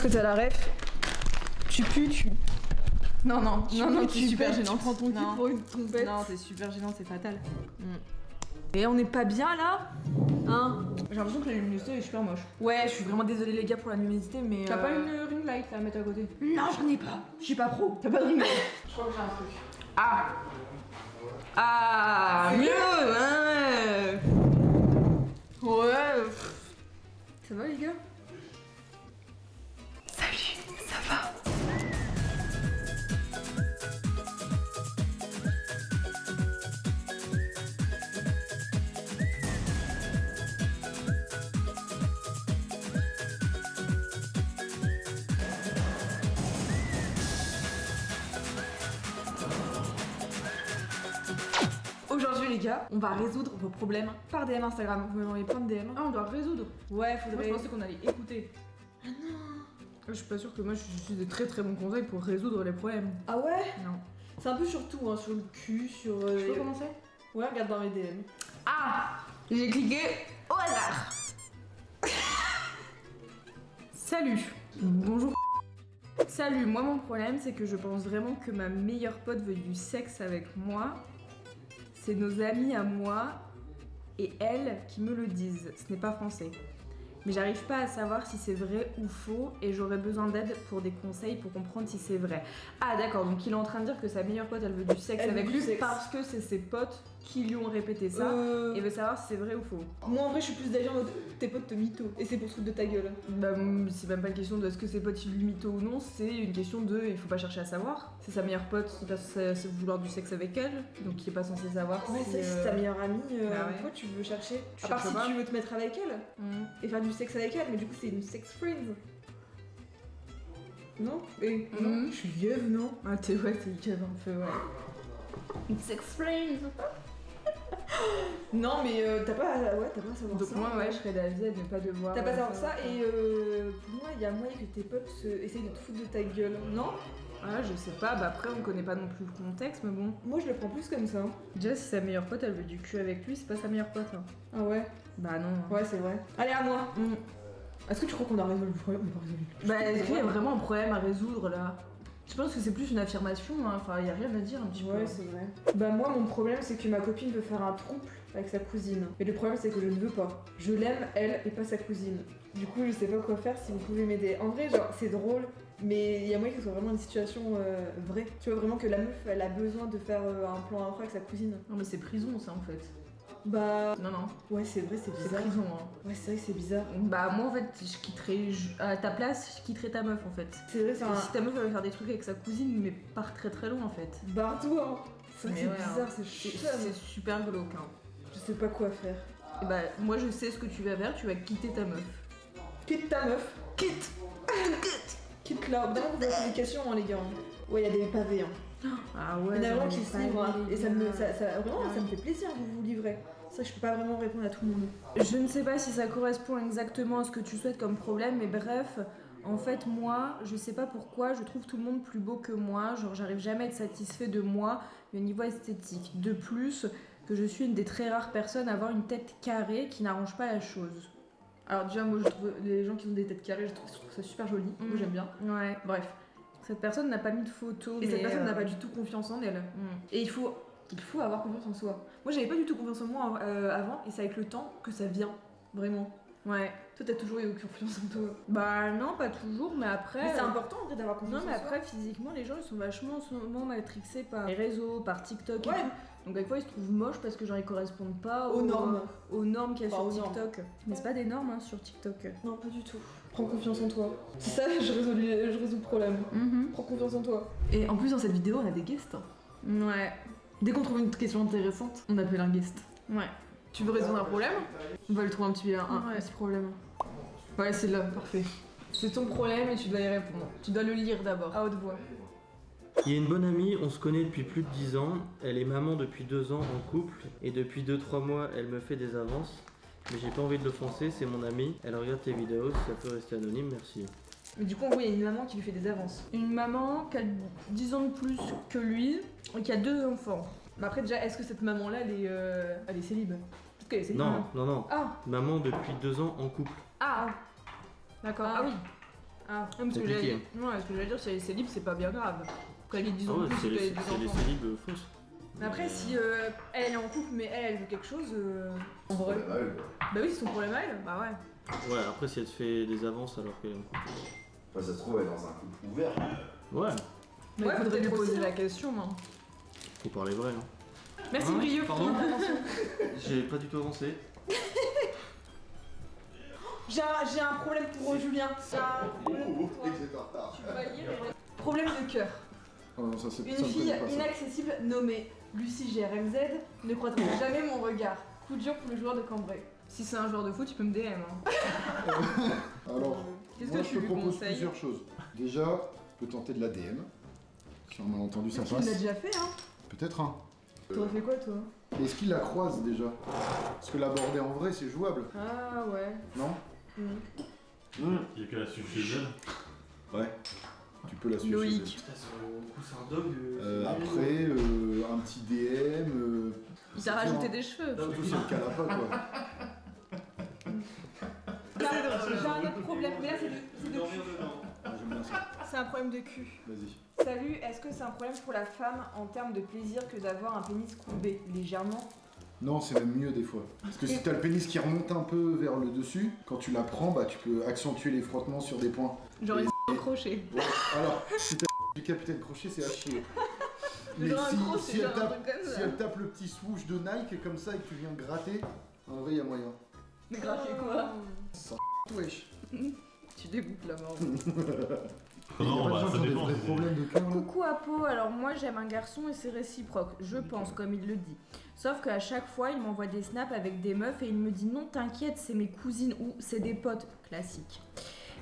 que t'as la ref. Tu pues, tu... Non, c'est super gênant. Tu prends ton cul Non. pour une trompette. Non, c'est super gênant, c'est fatal. Et on n'est pas bien là hein? J'ai l'impression que la luminosité est super moche. Ouais, je suis vraiment désolée les gars pour la luminosité, mais. T'as pas une ring light à mettre à côté? Non, j'en ai pas. Je suis pas pro. T'as pas de ring light? Je crois que j'ai un truc. Ah Ah C'est mieux Ouais Ouais. Ça va les gars? Salut, ça va? Aujourd'hui les gars, on va résoudre vos problèmes par DM Instagram. Vous m'envoyez plein de DM. Ah, on doit résoudre. Ouais, Moi faudrait. je pensais qu'on allait écouter. Ah non. Je suis pas sûre que moi je suis de très très bons conseils pour résoudre les problèmes. Ah ouais? Non. C'est un peu sur tout, hein, sur le cul, sur. Je peux commencer? Ouais, regarde dans mes DM. Ah! J'ai cliqué au hasard. Salut. Bonjour. Salut, moi mon problème c'est que je pense vraiment que ma meilleure pote veut du sexe avec moi. C'est nos amis à moi et elles qui me le disent. Ce n'est pas français. Mais j'arrive pas à savoir si c'est vrai ou faux et j'aurais besoin d'aide pour des conseils pour comprendre si c'est vrai. Ah d'accord, donc il est en train de dire que sa meilleure pote elle veut du sexe Elle avec veut du lui sexe. parce que c'est ses potes qui lui ont répété ça et veut savoir si c'est vrai ou faux. Moi en vrai, je suis plus d'avis en mode tes potes te mytho et c'est pour se foutre de ta gueule. Bah, c'est même pas une question de est-ce que ses potes ils lui mytho ou non, c'est une question de il faut pas chercher à savoir. C'est sa meilleure pote, il va vouloir du sexe avec elle, donc il est pas censé savoir. Ouais, si, c'est ta meilleure amie, bah ouais. pourquoi tu veux chercher? Tu À part cherches si pas. tu veux te mettre avec elle Mhm. et faire du sexe avec elle, mais du coup c'est une sex friend. Non? Et Mhm. non, je suis yeuve, non? Ah t'es cave un peu, ouais. Une sex friend. Non mais t'as pas à savoir Donc ça. moi ouais je serais d'avis de ne pas devoir. T'as pas à savoir ça et pour moi il y a moyen que tes potes essayent de te foutre de ta gueule, non? Ah je sais pas, bah après on connaît pas non plus le contexte mais bon. Moi je le prends plus comme ça. Déjà si sa meilleure pote elle veut du cul avec lui, c'est pas sa meilleure pote. Hein. Ah ouais? Bah non. Ouais c'est vrai. Allez à moi. Mhm. Est-ce que tu crois qu'on a résolu le problème? On n'a pas résolu. Bah est-ce qu'il y a vraiment un problème à résoudre là? Je pense que c'est plus une affirmation, hein. Enfin y a rien à dire un petit peu. Ouais, c'est vrai. Bah moi mon problème c'est que ma copine veut faire un trouble avec sa cousine. Mais le problème c'est que je ne veux pas. Je l'aime elle et pas sa cousine. Du coup je sais pas quoi faire si vous pouvez m'aider. En vrai genre c'est drôle mais il y a moyen que ce soit vraiment une situation vraie. Tu vois vraiment que la meuf elle a besoin de faire un plan après avec sa cousine. Non mais c'est prison ça en fait. Bah Non non, ouais c'est vrai c'est c'est bizarre. prison hein. Ouais c'est vrai que c'est bizarre. Bah moi en fait je quitterais à ta place, je quitterais ta meuf en fait. C'est vrai c'est un... Si ta meuf elle veut faire des trucs avec sa cousine mais part très très loin en fait. Barre-toi. C'est vrai que Mais c'est ouais, bizarre, hein. c'est C'est chum. super glauque hein. Je sais pas quoi faire. Et bah moi je sais ce que tu vas faire, tu vas quitter ta meuf. Quitte ta meuf. Quitte. Quitte là. Dans vos applications hein, les gars. Ouais y a des pavés hein. Ah ouais. Il y en a vraiment j'en ai qui se pas livrent hein. les Et ça me, gars. vraiment, Ah ça me oui. fait plaisir que vous vous livrez. C'est vrai que je peux pas vraiment répondre à tout le monde. Je ne sais pas si ça correspond exactement à ce que tu souhaites comme problème, mais bref, en fait, moi, je sais pas pourquoi, je trouve tout le monde plus beau que moi. Genre, j'arrive jamais à être satisfait de moi au niveau esthétique. De plus, que je suis une des très rares personnes à avoir une tête carrée qui n'arrange pas la chose. Alors déjà, moi je trouve les gens qui ont des têtes carrées, je trouve ça super joli. Moi j'aime bien. Ouais, bref. Cette personne n'a pas mis de photo. Et mais cette personne n'a pas du tout confiance en elle. Et il faut avoir confiance en soi. Moi j'avais pas du tout confiance en moi avant et c'est avec le temps que ça vient. Vraiment. Ouais. Toi t'as toujours eu confiance en toi. Bah non, pas toujours, mais après... Mais c'est important en vrai d'avoir Non confiance mais en soi. après physiquement les gens ils sont vachement en ce moment matrixés par les réseaux, par TikTok et Ouais. tout. Donc des fois ils se trouvent moches parce que genre ils correspondent pas Aux normes. aux normes qu'il y a Enfin, sur aux normes. TikTok. Mais c'est pas des normes hein, sur TikTok. Non pas du tout. Prends confiance en toi. C'est ça, je résous le problème. Prends confiance en toi. Et en plus dans cette vidéo on a des guests. Ouais. Dès qu'on trouve une question intéressante, on appelle un guest. Ouais. Tu veux résoudre un problème? On va lui trouver un petit problème. Ouais, c'est là, parfait. C'est ton problème et tu dois y répondre. Tu dois le lire d'abord, à haute voix. Il y a une bonne amie, on se connaît depuis plus de 10 ans. Elle est maman depuis 2 ans en couple. Et depuis 2-3 mois, elle me fait des avances. Mais j'ai pas envie de l'offenser, c'est mon amie. Elle regarde tes vidéos, ça peut rester anonyme, merci. Mais du coup, en gros, il y a une maman qui lui fait des avances. Une maman qui a 10 ans de plus que lui et qui a 2 enfants. Mais après, déjà, est-ce que cette maman-là, elle est célib? Peut-être qu'elle est célib. Non, non, non. Ah, Maman depuis 2 ans en couple. Ah d'accord. Ah. Ah oui. Ah, parce que Compliqué. j'allais dire, si elle est célib, c'est pas bien grave. Quand elle est 10 Ah ans ouais, plus, c'est qu'elle ait les, des c'est les enfants. célibes fausses. Mais après, si elle est en couple, mais elle veut quelque chose, en vrai. Ouais, ouais. Bah oui, c'est son problème à elle. Bah ouais. Ouais, après si elle te fait des avances alors qu'elle est en couple. Enfin, ça se trouve, elle est dans un couple ouvert. Ouais, Mais Ouais, il faudrait lui peut-être poser aussi, la hein. question, moi. faut parler vrai. Hein. Merci, Hein Brieux, pour Pardon ton intervention. J'ai pas du tout avancé. J'ai un problème pour Julien. J'ai un problème pour toi. Et que j'étais en retard. Tu vas lire et- Problème de cœur. Oh non, ça, c'est Une ça me fille connaît pas, ça. inaccessible nommée Lucie GRMZ ne croisera jamais mon regard. Coup dur pour le joueur de Cambrai. Si c'est un joueur de foot, tu peux me DM. Hein. Alors, Qu'est-ce moi que je tu te lui propose conseilles? plusieurs choses. Déjà, tu peux tenter de la DM. Si un malentendu ça Tu passe. l'as déjà fait, hein. Peut-être un. T'aurais fait quoi, toi? Est-ce qu'il la croise déjà? Parce que l'aborder en vrai c'est jouable, Ah ouais. non? Il y a qu'à la suivre chez elle. Ouais. Tu peux la suivre. chez Loïc. Putain, sur le coup, c'est un dog. elle. Après, un petit DM. Il t'a rajouté des cheveux. Surtout si elle cale pas quoi. J'ai un autre problème, mais là c'est de cul. Ah, j'aime bien ça. C'est un problème de cul. Vas-y. Salut, est-ce que c'est un problème pour la femme en termes de plaisir que d'avoir un pénis courbé légèrement? Non, c'est même mieux des fois. Parce que si t'as le pénis qui remonte un peu vers le dessus, quand tu la prends, bah tu peux accentuer les frottements sur des points. Genre une crochet. Ouais. Alors, si t'as du capitaine crochet, c'est à chier. Mais Genre un si, crochet, si elle genre un tape, truc comme ça. si elle tape le petit swoosh de Nike comme ça et que tu viens gratter, en vrai, y a moyen. Mais grave, quoi? Wesh. Tu dégoûtes la mort. Non, bah ça dépend. Des vrais problèmes de cœur là. Coucou Apo, alors moi j'aime un garçon et c'est réciproque, je pense, comme il le dit. Sauf qu'à chaque fois il m'envoie des snaps avec des meufs et il me dit non t'inquiète c'est mes cousines ou c'est des potes, classiques.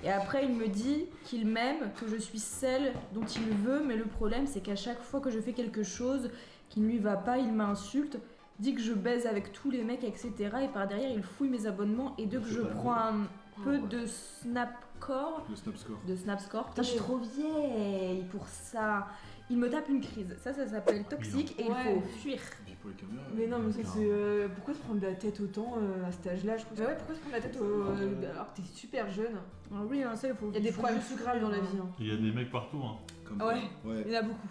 Et après il me dit qu'il m'aime, que je suis celle dont il veut, mais le problème c'est qu'à chaque fois que je fais quelque chose qui ne lui va pas, il m'insulte, dit que je baise avec tous les mecs, etc. Et par derrière il fouille mes abonnements et dès que je prends un peu de snapcore, Le snap score. de Snapscore. Putain, je suis trop vieille pour ça. Il me tape une crise. Ça s'appelle toxique et il Ouais. faut fuir. Puis pour les caméras. Mais non, mais ça c'est. Pourquoi se prendre la tête autant à cet âge-là? Je trouve. Bah ouais, pourquoi se prendre la tête alors que t'es super jeune? Ah oui, hein, ça, il faut. Il y a des problèmes plus graves dans la vie. Hein. Il y a des mecs partout. Hein. Comme Ouais. Ouais. Il y en a beaucoup.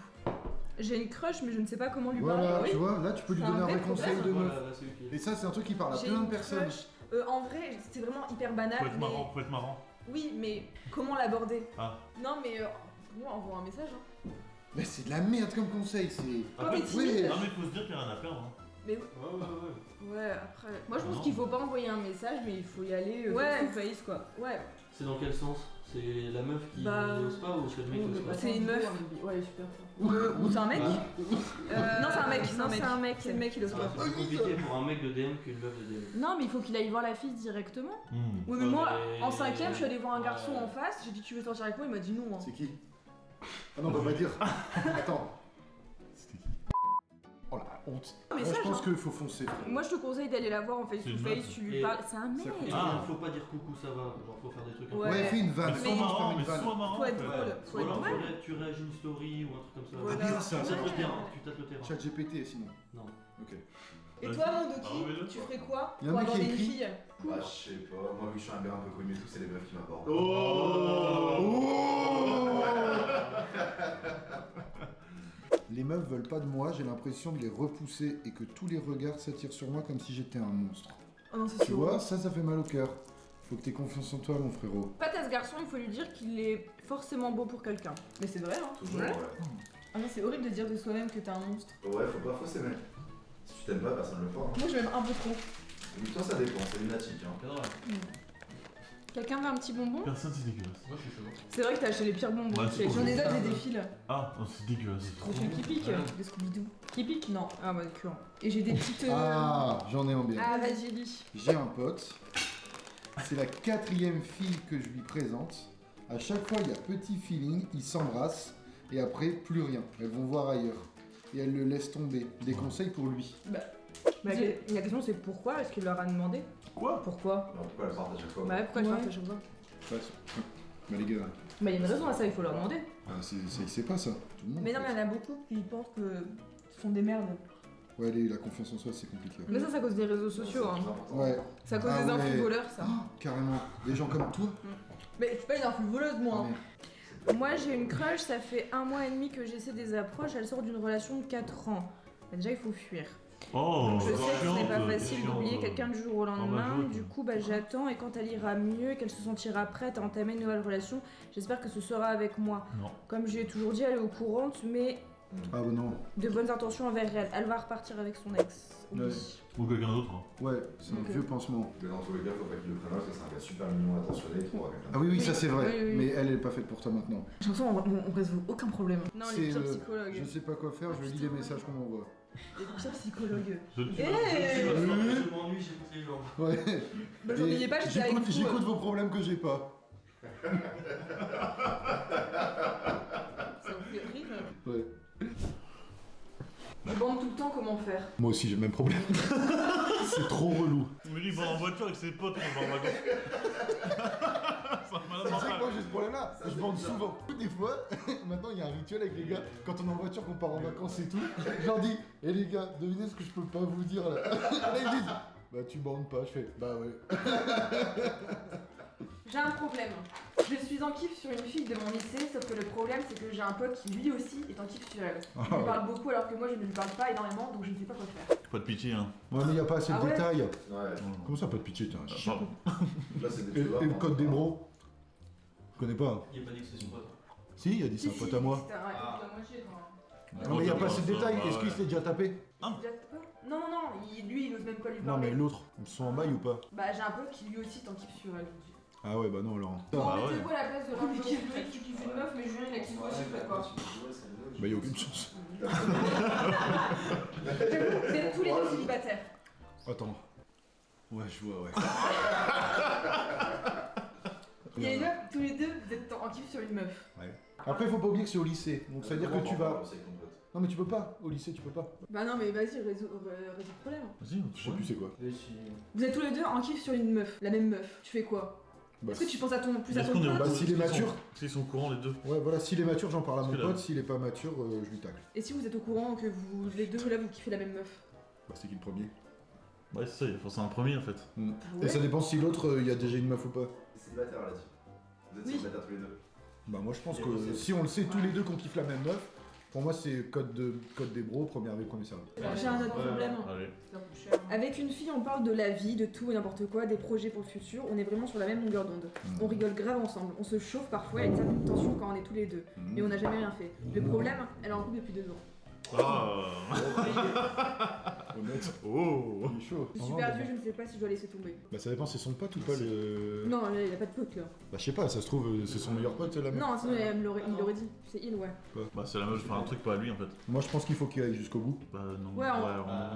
J'ai une crush, mais je ne sais pas comment lui Voilà, parler. tu vois, là tu peux lui C'est donner un un vrai vrai conseil de Voilà, meuf. là, c'est utile. Et ça, c'est un truc qui parle à J'ai plein de une personnes. crush. En vrai, c'est vraiment hyper banal. Faut être mais... marrant, faut être marrant. Oui, mais comment l'aborder? Ah. Non, mais pour moi, envoie un message. Hein. Mais c'est de la merde comme conseil, c'est. Quand t'es Ouais. timide. Non mais faut se dire qu'il y a rien à perdre. Hein. Mais Ouais, ouais, ouais. ouais, après. Moi, je pense Non. qu'il faut pas envoyer un message, mais il faut y aller Ouais. face to face, quoi. Ouais. C'est dans quel sens? C'est la meuf qui Bah, n'ose pas ou c'est le mec qui ose pas? C'est une meuf. Ouais, super. Ou c'est un mec Bah, Non, c'est un mec. Non, c'est un mec. C'est le mec qui le c'est fait. plus compliqué pour un mec de DM qu'une meuf de DM. Non, mais il faut qu'il aille voir la fille directement. Oui, mais Ouais, moi, mais- en 5ème, je suis allée voir un garçon Ouais. en face. J'ai dit, tu veux sortir avec moi? Il m'a dit non. Hein. C'est qui? Ah non, on va pas dire. Attends. C'était qui? Oh la honte. Moi, Message, je pense hein. qu'il faut foncer. frère. Moi, je te conseille d'aller la voir en face C'est to une face, meuf. tu lui Et- parles. C'est un mec. Ça coûte Ah, faut pas dire coucou, ça va. Genre, faut faire des trucs. Ouais. Ouais, fais une vanne. Mais Commence sois par marrant, une mais vanne. sois marrant. Faut être en fait. drôle. Faut être Ou alors, drôle. tu réagis une story ou un truc comme ça. Voilà. Ah, bien ça. Tu tâtes le Ouais. terrain. Tu tâtes le terrain. Chat GPT sinon. Non. Ok. Et Vas-y. toi, mon Ah, Doki, remets-le, tu toi. ferais quoi Y a un pour mec qui aborder une écrit. fille? Bah, je sais pas. Moi, vu que je suis un gars un peu connu et tout, c'est les meufs qui m'abordent. Les meufs veulent pas de moi, j'ai l'impression de les repousser et que tous les regards s'attirent sur moi comme si j'étais un monstre. Oh non, c'est Tu sûr. vois, ça fait mal au cœur. Faut que t'aies confiance en toi, mon frérot. Pas à ce garçon, il faut lui dire qu'il est forcément beau pour quelqu'un. Mais c'est vrai, hein. Toujours, Ouais. ouais. Ah non, c'est horrible de dire de soi-même que t'es un monstre. Ouais, faut pas fausser, mec. Si tu t'aimes pas, personne ne le fera. Hein. Moi, je m'aime un peu trop. Mais toi, ça dépend, c'est lunatique. Hein. C'est vrai. Quelqu'un veut un petit bonbon? Personne, c'est dégueulasse. Moi, je suis chaud. C'est vrai que t'as acheté les pires bonbons. Ouais, c'est J'en ai horrible. d'autres, j'ai des fils. Ah, oh, c'est dégueulasse. Trop celui qui pique. Ouais. Des Scooby-Doo. Qui pique? Non. Ah bah d'accord. Et j'ai des petites. Ah, j'en ai un bien. Ah vas-y lis. J'ai un pote. C'est la 4e fille que je lui présente. À chaque fois, il y a petit feeling, ils s'embrassent et après, plus rien. Elles vont voir ailleurs. Et elle le laisse tomber. Des conseils pour lui. La question c'est pourquoi? Est-ce qu'il leur a demandé? Quoi? Pourquoi? Alors pourquoi elle part à chaque fois? Bah pourquoi Ouais. tu parles à chaque fois? Ouais, bah les gars, Bah il y a une raison à ça, il faut leur demander. c'est pas ça. Tout le monde. Mais non, fait mais il y en a beaucoup qui pensent que ce sont des merdes. ça. Ouais, la confiance en soi, c'est compliqué. Mais ça c'est à cause des réseaux sociaux. Hein. Ouais, C'est à cause Ah des ouais. infos voleurs ça. carrément. Des gens comme toi. Mais je suis pas une influe voleuse, moi. Mais- Moi j'ai une crush, ça fait 1 mois et demi que j'essaie des approches, elle sort d'une relation de 4 ans. Bah, déjà il faut fuir. Oh, Je sais que ce n'est pas chiante, facile chiante. d'oublier quelqu'un du jour au lendemain, je vois, du coup bah, j'attends et quand elle ira mieux, qu'elle se sentira prête à entamer une nouvelle relation, j'espère que ce sera avec moi. Non. Comme je lui ai toujours dit, elle est au courant, mais Ah bah non. de bonnes intentions envers elle. Elle va repartir avec son ex. Oui. Ouais. Ou quelqu'un d'autre. Hein. Ouais, c'est un Ok. vieux pansement. Mais dans tous les cas, faut pas qu'il le prenne mal, parce que c'est un gars super mignon, attentionné, il trouvera quelqu'un. Ah oui, oui, ça c'est vrai. Oui, oui, oui. Mais elle est pas faite pour toi maintenant. J'ai l'impression qu'on résout aucun problème. Non, C'est, les pires je psychologues. sais pas quoi faire, je lis les messages qu'on m'envoie. Les pires psychologues. Je Je m'ennuie, j'écoute les gens. Ouais. Bah, j'en Et ayais pas, j'étais avec vous. j'écoute vos problèmes que j'ai pas. Ça me fait rire. Ouais. Je bande tout le temps, comment faire? Moi aussi j'ai le même problème. C'est trop relou. Mais lui, il va en voiture avec ses potes quand il va en vacances. Ça m'a Tu sais que mal. moi j'ai ce problème-là, je bande souvent. Des fois, maintenant il y a un rituel avec les gars, quand on est en voiture, qu'on part en vacances et tout, je leur dis, eh les gars, devinez ce que je peux pas vous dire là. Là ils disent, bah tu bandes pas, je fais, bah ouais. J'ai un problème. Je suis en kiff sur une fille de mon lycée, sauf que le problème c'est que j'ai un pote qui lui aussi est en kiff sur elle. Il lui parle beaucoup alors que moi je ne lui parle pas énormément, donc je ne sais pas quoi faire. Pas de pitié, hein. Ouais mais y a pas assez de Ah ouais détails. Ouais, Comment ça pas de pitié, t'es un chien. Pardon. là c'est Et des tueurs. le code des bros? Je connais pas. Il a pas dit que c'est son pote. Si, il a dit c'est un pote à moi. C'était un- Ah. la moitié, quoi. Non mais y a pas assez de détails, Bah est-ce qu'il ouais. s'est déjà tapé? Déjà pas Non, non, non, lui il ose même pas lui Non parler. mais l'autre, ils sont en bail ou pas? Bah j'ai un pote qui lui aussi est en kiff sur elle. Ah ouais bah non alors. Bon, Bah ouais. mettez-vous à la place de l'un de vos trucs, tu kiffes une meuf, mais Julien il a kiffé aussi, faites quoi. Bah y a aucune chance. Vous êtes tous les deux célibataires. Attends. Ouais je vois ouais. Il y a une meuf, tous les deux, vous êtes en kiff sur une meuf. Après faut pas oublier que c'est au lycée, donc ça veut dire que tu vas... Non mais tu peux pas, au lycée tu peux pas. Bah non, mais vas-y, résous le problème. Vas-y, Je sais plus c'est quoi. Vous êtes tous les deux en kiff sur une meuf, la même meuf. Tu fais quoi? Bah, Est-ce que tu penses à ton, plus à Est-ce ton qu'on est au pote? Bah, s'il est mature. S'ils sont au courant les deux. Ouais voilà, s'il est mature j'en parle à mon Parce que là- pote, s'il est pas mature je lui tacle. Et si vous êtes au courant que vous les deux là vous kiffez la même meuf? Bah c'est qui le premier? Ouais, c'est ça, il faut c'est un premier en fait. Et ça dépend si l'autre il y a déjà une meuf ou pas. Célibataire là-dessus. Vous êtes Oui. célibataires tous les deux. Bah moi je pense que si on le sait tous les deux qu'on kiffe la même meuf, pour moi c'est code des bros, première vie, premier service. J'ai un autre problème. Allez. Avec une fille, on parle de la vie, de tout et n'importe quoi, des projets pour le futur. On est vraiment sur la même longueur d'onde. On rigole grave ensemble. On se chauffe parfois, il y a une certaine tension quand on est tous les deux. Mais on n'a jamais rien fait. Le problème, elle est en couple depuis 2 ans. Ah. Honnête. Oh. Il est chaud. Je suis perdue, je ne sais pas si je dois laisser tomber. Bah ça dépend, c'est son pote ou pas le... Non, il n'y a pas de pote là. Bah je sais pas, ça se trouve c'est son meilleur pote la meuf. Non, sinon il l'aurait dit. C'est il, ouais. Bah c'est la meuf, enfin un truc pas à lui en fait. Moi je pense qu'il faut qu'il aille jusqu'au bout. Bah non. Ouais,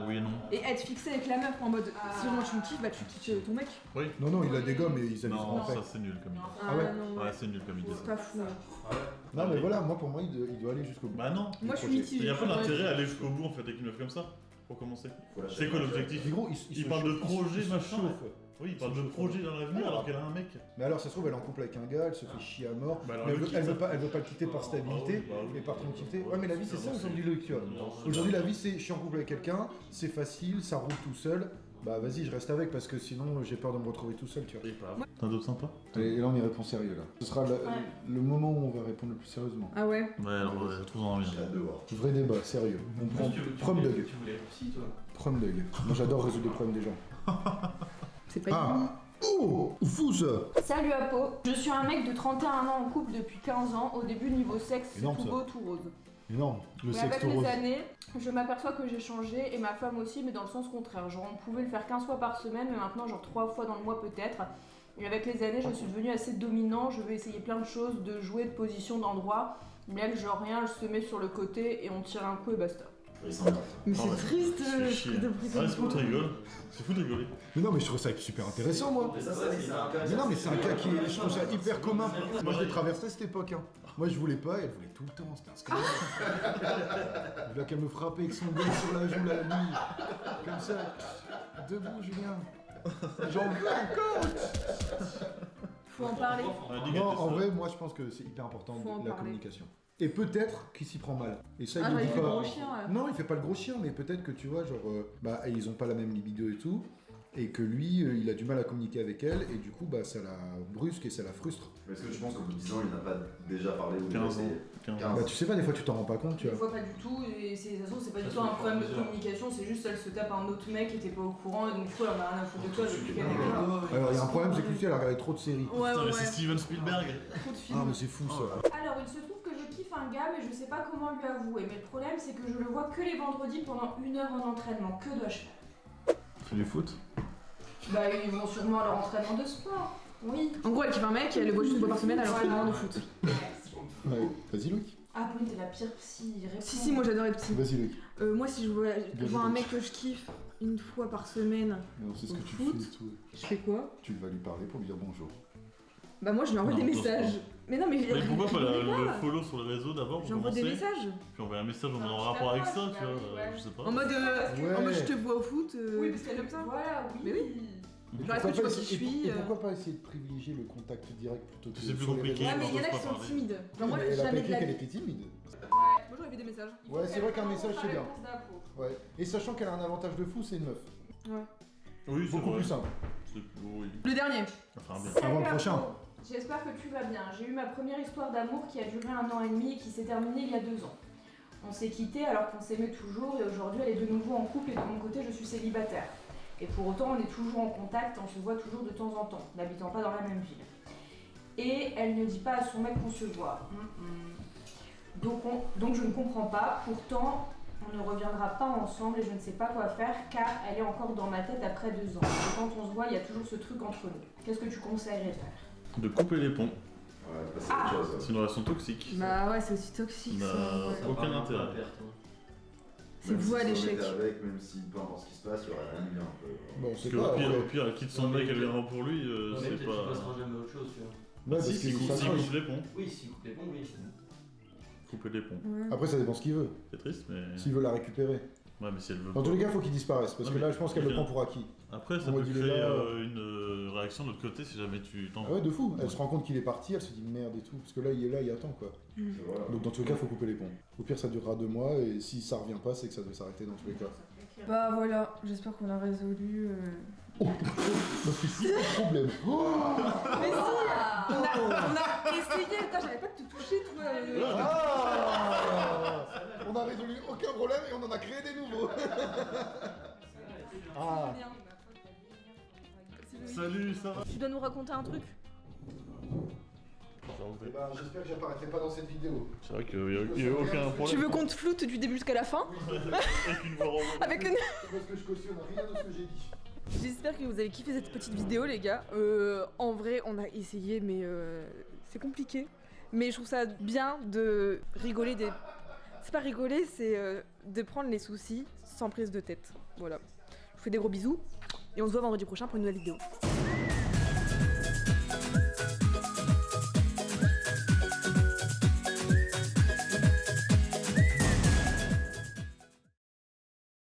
oui et non. Et être fixé avec la meuf en mode si vraiment tu me kiffes, bah tu kiffes ton mec. Oui. Non non, il a des gommes et ils aviseront Non, après. ça c'est nul comme idée. Ah ouais non, Ouais, c'est nul comme idée. c'est pas fou. Non mais voilà, moi pour moi il doit aller jusqu'au bout. Bah non. Moi je suis projet. mitigée. Il y a pas d'intérêt à aller jusqu'au bout en fait avec une meuf comme ça. Pour commencer. Faut lâcher C'est quoi la l'objectif? Mais gros, il Il se parle de chauffe, projet, il se machin. chauffe. Oui, il parle de projet dans l'avenir alors qu'elle a un mec. Mais alors ça se trouve elle est en couple avec un gars, elle se fait chier à mort, Bah alors, mais elle le elle quitte. veut pas le quitter par stabilité Bah oui. et par tranquillité. Ouais mais la vie c'est ça aujourd'hui Loïc, tu vois. Non, Aujourd'hui la vie c'est je suis en couple avec quelqu'un, c'est facile, ça roule tout seul, bah vas-y je reste avec parce que sinon j'ai peur de me retrouver tout seul tu vois. Et pas. T'as un d'autres sympa? Et là on y répond sérieux là. Ce sera le moment où on va répondre le plus sérieusement. Ah ouais. Ouais, alors trouve-en un bien. J'ai hâte de voir. Vrai débat, sérieux. On prend prom dog. Tu voulais aussi toi. Prom dog. Moi j'adore résoudre les problèmes des gens. C'est pas Ah oh fou ça. Salut Apo, je suis un mec de 31 ans en couple depuis 15 ans. Au début, niveau sexe, c'est Énorme, tout ça. beau, tout rose. Mais non, le Mais sexe avec les rose. années, je m'aperçois que j'ai changé et ma femme aussi, mais dans le sens contraire. Genre, on pouvait le faire 15 fois par semaine, mais maintenant, genre 3 fois dans le mois peut-être. Et avec les années, je suis devenue assez dominant. Je veux essayer plein de choses, de jouer, de position, d'endroit. Mais elle, genre rien, elle se met sur le côté et on tire un coup et basta. Il s'emmerde. Mais Non, c'est mais triste C'est chier. de Ouais, c'est fou de rigoler. C'est fou de rigoler. Mais non mais je trouve ça super intéressant moi. Mais ça, c'est un cas. Mais non mais c'est un cas qui est, je trouve ça hyper commun. Moi je l'ai traversé cette époque hein. Moi je voulais pas, elle voulait tout le temps, c'était un scandale. Je voulais qu'elle me frappe avec son doigt sur la joue la nuit. Comme ça. Debout Julien. J'en veux encore. Faut en parler. On a dit Non qu'elle en était vrai moi je pense que c'est hyper important Faut en la parler. communication. Et peut-être qu'il s'y prend mal. Et ça Ah, il le j'avais dit fait le pas. gros chien là. Non, il fait pas le gros chien, mais peut-être que tu vois, genre, bah, ils ont pas la même libido et tout. et que lui, il a du mal à communiquer avec elle, et du coup, bah, ça la brusque et ça la frustre. Mais est-ce que tu penses qu'au bout de 10 ans, il n'a pas déjà parlé ou déjà 15 ans. essayé 15 15. Bah, tu sais pas, des fois, tu t'en rends pas compte, tu Des vois. fois pas du tout, et de toute façon c'est pas du Ça tout se un fait problème de plusieurs. communication, c'est juste elle se tape un autre mec et t'es pas au courant et donc du coup elle en a rien à foutre de toi, elle veut plus qu'elle avec toi. Alors, il y a un problème, c'est que Lucie, elle a regardé trop de séries. Ouais, Putain, ouais, mais c'est ouais. Steven Spielberg. Trop de Ah, films. mais c'est fou, ça. Alors il se trouve que je kiffe un gars mais je sais pas comment lui avouer, mais le problème c'est que je le vois que les vendredis pendant 1 heure en entraînement, que dois-je faire? Fais du foot. Bah ils vont sûrement à leur entraînement de sport, oui. En gros, elle kiffe un mec et elle le voit juste une fois par semaine à l'entraînement de foot. Ouais. Vas-y, Luc. Ah Pauline t'es la pire psy, réponds. Si, moi j'adore les petits. Vas-y, Luc. Moi, si je vois un mec que je kiffe une fois par semaine, Mais on sait ce Au que tu foot fais et tout. je fais quoi? Tu vas lui parler pour lui dire bonjour. Bah, moi je lui envoie Non, des toi, messages. Mais non, mais Mais pourquoi pas rigolez le follow sur le réseau d'abord pour J'envoie des commencer, messages. puis envoyer un message en Non, je rapport avec ça, t'approche, tu vois, bah oui, ouais. je sais pas. En mode, Ouais. en mode je te vois au foot. Oui parce qu'elle comme ça. Voilà, oui. Mais oui. Mais Genre, est-ce pourquoi que tu pas vois qui je essayer- suis, et pourquoi pas essayer de privilégier le contact direct plutôt que C'est plus sur les compliqué. réseaux. Ouais, mais il y en a on qui peut sont pas parler. timides. Genre, moi, Mais elle a jamais pas de la qu'elle vie. était timide. Ouais. Moi j'aurais fait des messages. Ouais, c'est vrai qu'un message, c'est bien. Réponse d'appro. Ouais. Et sachant qu'elle a un avantage de fou, c'est une meuf. Oui, c'est Beaucoup vrai. plus simple. Oui, Le dernier. enfin bien. Avant le Salut, prochain. Arnaud. J'espère que tu vas bien. J'ai eu ma première histoire d'amour qui a duré 1 an et demi et qui s'est terminée il y a 2 ans. On s'est quittés alors qu'on s'aimait toujours et aujourd'hui elle est de nouveau en couple et de mon côté je suis célibataire. Et pour autant on est toujours en contact, on se voit toujours de temps en temps, n'habitant pas dans la même ville. Et elle ne dit pas à son mec qu'on se voit. Donc je ne comprends pas, pourtant on ne reviendra pas ensemble et je ne sais pas quoi faire car elle est encore dans ma tête après 2 ans. Et quand on se voit il y a toujours ce truc entre nous. Qu'est-ce que tu conseillerais de faire? De couper les ponts, Ouais, bah, c'est autre chose. c'est une relation toxique. Bah ouais, c'est aussi toxique Bah, ça. ouais. ça Aucun intérêt. C'est Même vous à si l'échec. on était avec, même si peu importe ce qui se passe, il y aurait rien de bien un peu. Bon, Parce c'est que pas. au Ouais, pire, elle quitte son Non, mais mec, elle peut-être- viendra pour lui, Ouais, c'est peut-être qu'il pas. passera jamais à autre chose, tu vois. parce Si, qu'il s'il coupe s'accroche. les ponts. Oui, s'il coupe les ponts, oui. Couper les ponts. Ouais. Après, ça dépend ce qu'il veut. C'est triste, mais. S'il veut la récupérer. Ouais, mais si elle veut Dans pas. tous les cas, faut qu'il disparaisse. Parce Non, que mais- là, je pense qu'elle le Ok. prend pour acquis. Après, ça On peut va dire créer là, une réaction de l'autre côté si jamais tu t'en Ah ouais, de fou. Elle se rend compte qu'il est parti, elle se dit merde et tout. Parce que là, il est là, il attend quoi. C'est vrai. Donc, dans tous les cas, faut couper les ponts. Au pire, ça durera 2 mois. Et si ça revient pas, c'est que ça doit s'arrêter dans tous les cas. Bah voilà, j'espère qu'on a résolu. Donc, c'est pas de problème. Oh Mais si on a essayé, putain, j'avais pas de te toucher toi. Ah On a résolu aucun problème et on en a créé des nouveaux. Ah. Salut, ça va Tu dois nous raconter un truc. Eh ben, j'espère que j'apparaîtrai pas dans cette vidéo. C'est vrai qu'il n'y a aucun problème. Tu veux qu'on te floute du début jusqu'à la fin Avec une voix romantique. avec une... C'est parce que je cautionne rien de ce que j'ai dit. J'espère que vous avez kiffé cette petite vidéo les gars. En vrai on a essayé mais c'est compliqué. Mais je trouve ça bien de rigoler des... C'est pas rigoler, c'est de prendre les soucis sans prise de tête. Voilà. Je vous fais des gros bisous et on se voit vendredi prochain pour une nouvelle vidéo.